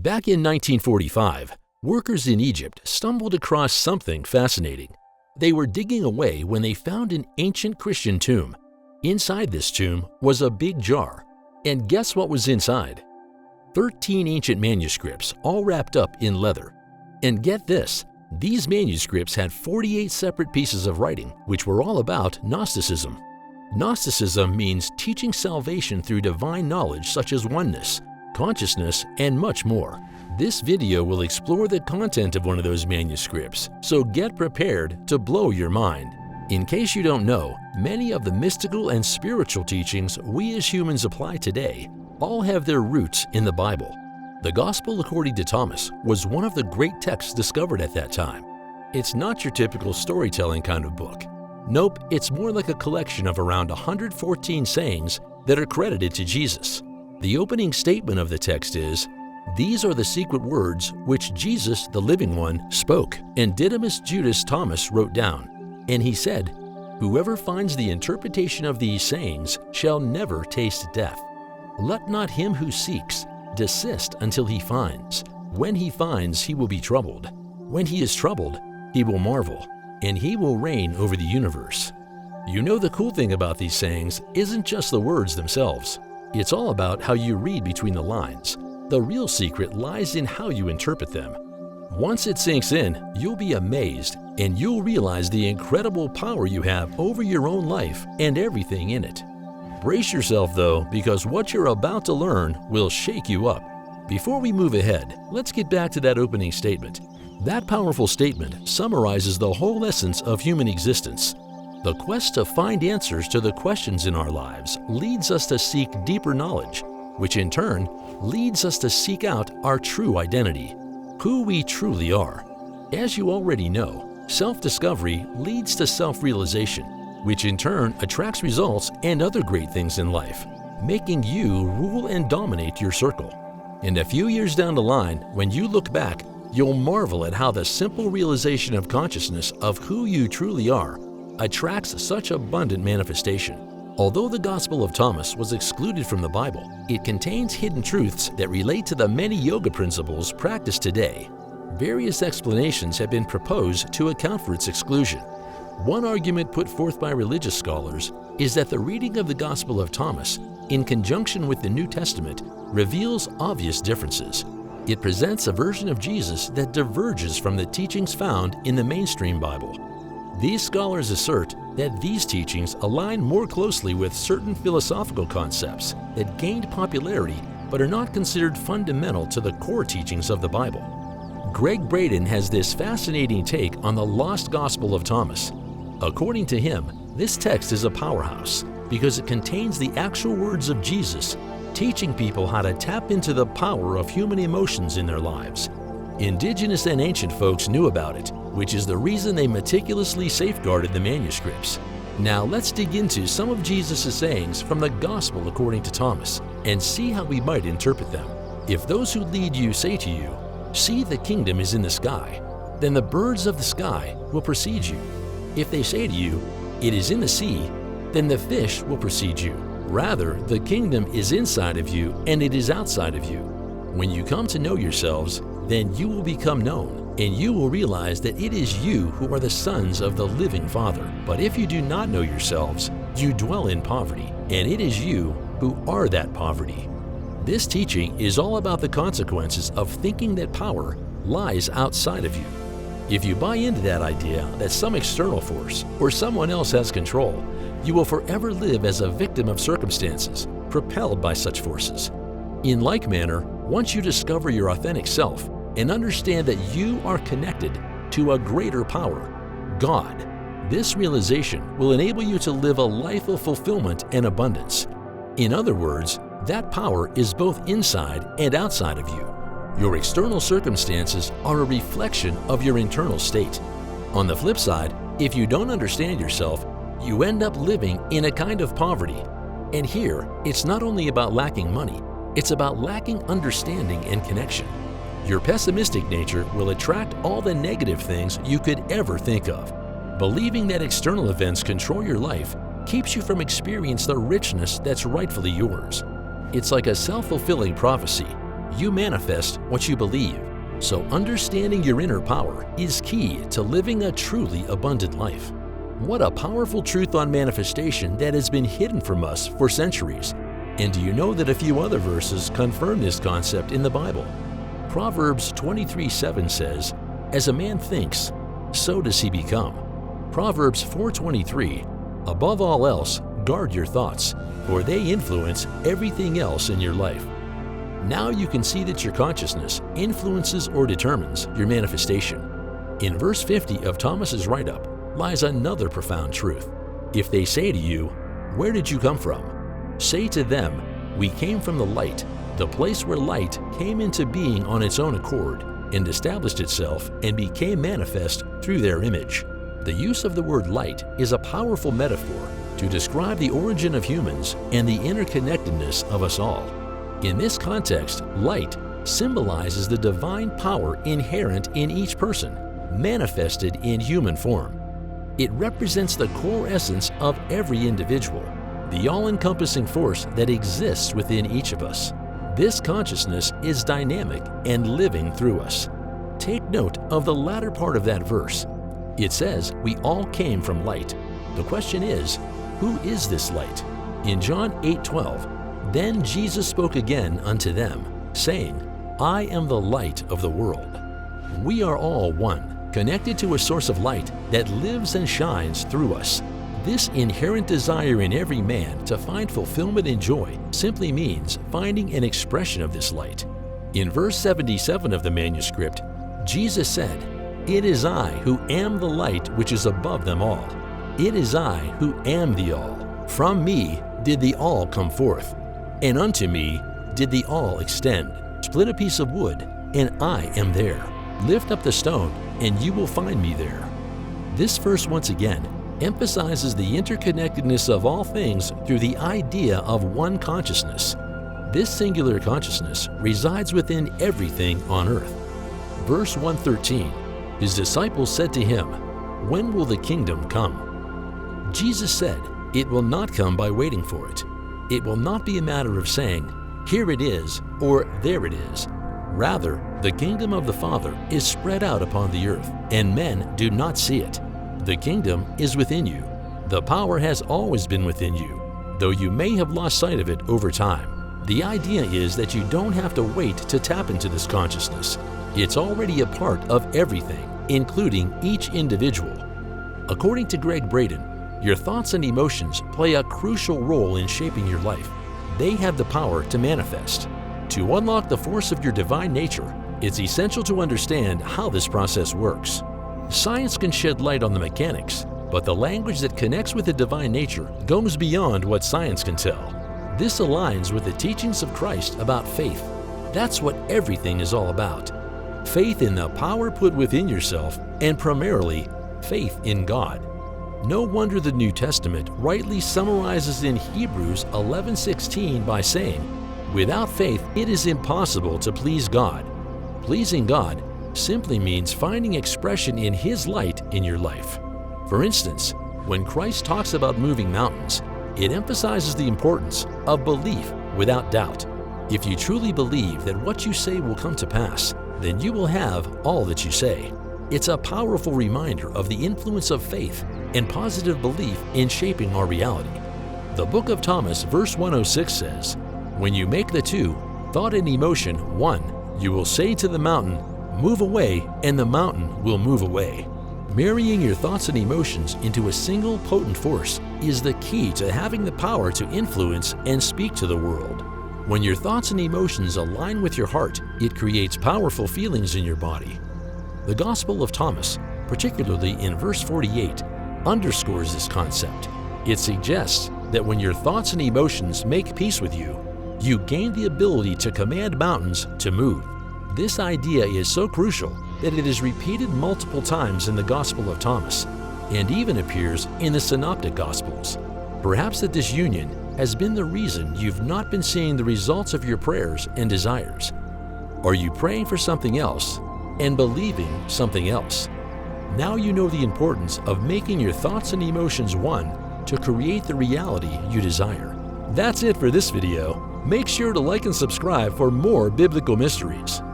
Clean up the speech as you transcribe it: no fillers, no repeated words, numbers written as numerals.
Back in 1945, workers in Egypt stumbled across something fascinating. They were digging away when they found an ancient Christian tomb. Inside this tomb was a big jar. And guess what was inside? 13 ancient manuscripts, all wrapped up in leather. And get this, these manuscripts had 48 separate pieces of writing, which were all about Gnosticism. Gnosticism means teaching salvation through divine knowledge such as oneness, consciousness, and much more. This video will explore the content of one of those manuscripts, so get prepared to blow your mind. In case you don't know, many of the mystical and spiritual teachings we as humans apply today all have their roots in the Bible. The Gospel according to Thomas was one of the great texts discovered at that time. It's not your typical storytelling kind of book. Nope, it's more like a collection of around 114 sayings that are credited to Jesus. The opening statement of the text is, "These are the secret words which Jesus, the living one, spoke, and Didymus Judas Thomas wrote down. And he said, Whoever finds the interpretation of these sayings shall never taste death. Let not him who seeks desist until he finds. When he finds, he will be troubled. When he is troubled, he will marvel, and he will reign over the universe." You know, the cool thing about these sayings isn't just the words themselves. It's all about how you read between the lines. The real secret lies in how you interpret them. Once it sinks in, you'll be amazed, and you'll realize the incredible power you have over your own life and everything in it. Brace yourself though, because what you're about to learn will shake you up. Before we move ahead, let's get back to that opening statement. That powerful statement summarizes the whole essence of human existence. The quest to find answers to the questions in our lives leads us to seek deeper knowledge, which in turn leads us to seek out our true identity, who we truly are. As you already know, self-discovery leads to self-realization, which in turn attracts results and other great things in life, making you rule and dominate your circle. And a few years down the line, when you look back, you'll marvel at how the simple realization of consciousness of who you truly are attracts such abundant manifestation. Although the Gospel of Thomas was excluded from the Bible, it contains hidden truths that relate to the many yoga principles practiced today. Various explanations have been proposed to account for its exclusion. One argument put forth by religious scholars is that the reading of the Gospel of Thomas, in conjunction with the New Testament, reveals obvious differences. It presents a version of Jesus that diverges from the teachings found in the mainstream Bible. These scholars assert that these teachings align more closely with certain philosophical concepts that gained popularity but are not considered fundamental to the core teachings of the Bible. Greg Braden has this fascinating take on the lost Gospel of Thomas. According to him, this text is a powerhouse because it contains the actual words of Jesus, teaching people how to tap into the power of human emotions in their lives. Indigenous and ancient folks knew about it, which is the reason they meticulously safeguarded the manuscripts. Now let's dig into some of Jesus' sayings from the Gospel according to Thomas and see how we might interpret them. If those who lead you say to you, "See, the kingdom is in the sky," then the birds of the sky will precede you. If they say to you, "It is in the sea," then the fish will precede you. Rather, the kingdom is inside of you and it is outside of you. When you come to know yourselves, then you will become known, and you will realize that it is you who are the sons of the living Father. But if you do not know yourselves, you dwell in poverty, and it is you who are that poverty. This teaching is all about the consequences of thinking that power lies outside of you. If you buy into that idea that some external force or someone else has control, you will forever live as a victim of circumstances, propelled by such forces. In like manner, once you discover your authentic self and understand that you are connected to a greater power, God, this realization will enable you to live a life of fulfillment and abundance. In other words, that power is both inside and outside of you. Your external circumstances are a reflection of your internal state. On the flip side, if you don't understand yourself, you end up living in a kind of poverty. And here, it's not only about lacking money, it's about lacking understanding and connection. Your pessimistic nature will attract all the negative things you could ever think of. Believing that external events control your life keeps you from experiencing the richness that's rightfully yours. It's like a self-fulfilling prophecy. You manifest what you believe. So understanding your inner power is key to living a truly abundant life. What a powerful truth on manifestation that has been hidden from us for centuries. And do you know that a few other verses confirm this concept in the Bible? Proverbs 23:7 says, "As a man thinks, so does he become." Proverbs 4:23, "Above all else, guard your thoughts, for they influence everything else in your life." Now you can see that your consciousness influences or determines your manifestation. In verse 50 of Thomas's write-up lies another profound truth. If they say to you, "Where did you come from?" say to them, "We came from the light," the place where light came into being on its own accord and established itself and became manifest through their image. The use of the word light is a powerful metaphor to describe the origin of humans and the interconnectedness of us all. In this context, light symbolizes the divine power inherent in each person, manifested in human form. It represents the core essence of every individual, the all-encompassing force that exists within each of us. This consciousness is dynamic and living through us. Take note of the latter part of that verse. It says, "We all came from light." The question is, who is this light? In John 8:12, "Then Jesus spoke again unto them, saying, I am the light of the world." We are all one, connected to a source of light that lives and shines through us. This inherent desire in every man to find fulfillment and joy simply means finding an expression of this light. In verse 77 of the manuscript, Jesus said, "It is I who am the light which is above them all. It is I who am the all. From me did the all come forth, and unto me did the all extend. Split a piece of wood, and I am there. Lift up the stone, and you will find me there." This verse once again emphasizes the interconnectedness of all things through the idea of one consciousness. This singular consciousness resides within everything on earth. Verse 113, his disciples said to him, "When will the kingdom come?" Jesus said, "It will not come by waiting for it." It will not be a matter of saying, "Here it is," or "There it is." Rather, the kingdom of the Father is spread out upon the earth, and men do not see it. The kingdom is within you. The power has always been within you, though you may have lost sight of it over time. The idea is that you don't have to wait to tap into this consciousness. It's already a part of everything, including each individual. According to Greg Braden, your thoughts and emotions play a crucial role in shaping your life. They have the power to manifest. To unlock the force of your divine nature, it's essential to understand how this process works. Science can shed light on the mechanics, but the language that connects with the divine nature goes beyond what science can tell. This aligns with the teachings of Christ about faith. That's what everything is all about. Faith in the power put within yourself, and primarily, faith in God. No wonder the New Testament rightly summarizes in Hebrews 11:16 by saying, "Without faith it is impossible to please God." Pleasing God simply means finding expression in His light in your life. For instance, when Christ talks about moving mountains, it emphasizes the importance of belief without doubt. If you truly believe that what you say will come to pass, then you will have all that you say. It's a powerful reminder of the influence of faith and positive belief in shaping our reality. The Book of Thomas, verse 106 says, "When you make the two, thought and emotion, one, you will say to the mountain, 'Move away,' and the mountain will move away." Marrying your thoughts and emotions into a single potent force is the key to having the power to influence and speak to the world. When your thoughts and emotions align with your heart, it creates powerful feelings in your body. The Gospel of Thomas, particularly in verse 48, underscores this concept. It suggests that when your thoughts and emotions make peace with you, you gain the ability to command mountains to move. This idea is so crucial that it is repeated multiple times in the Gospel of Thomas, and even appears in the Synoptic Gospels. Perhaps that this union has been the reason you've not been seeing the results of your prayers and desires. Are you praying for something else and believing something else? Now you know the importance of making your thoughts and emotions one to create the reality you desire. That's it for this video. Make sure to like and subscribe for more biblical mysteries.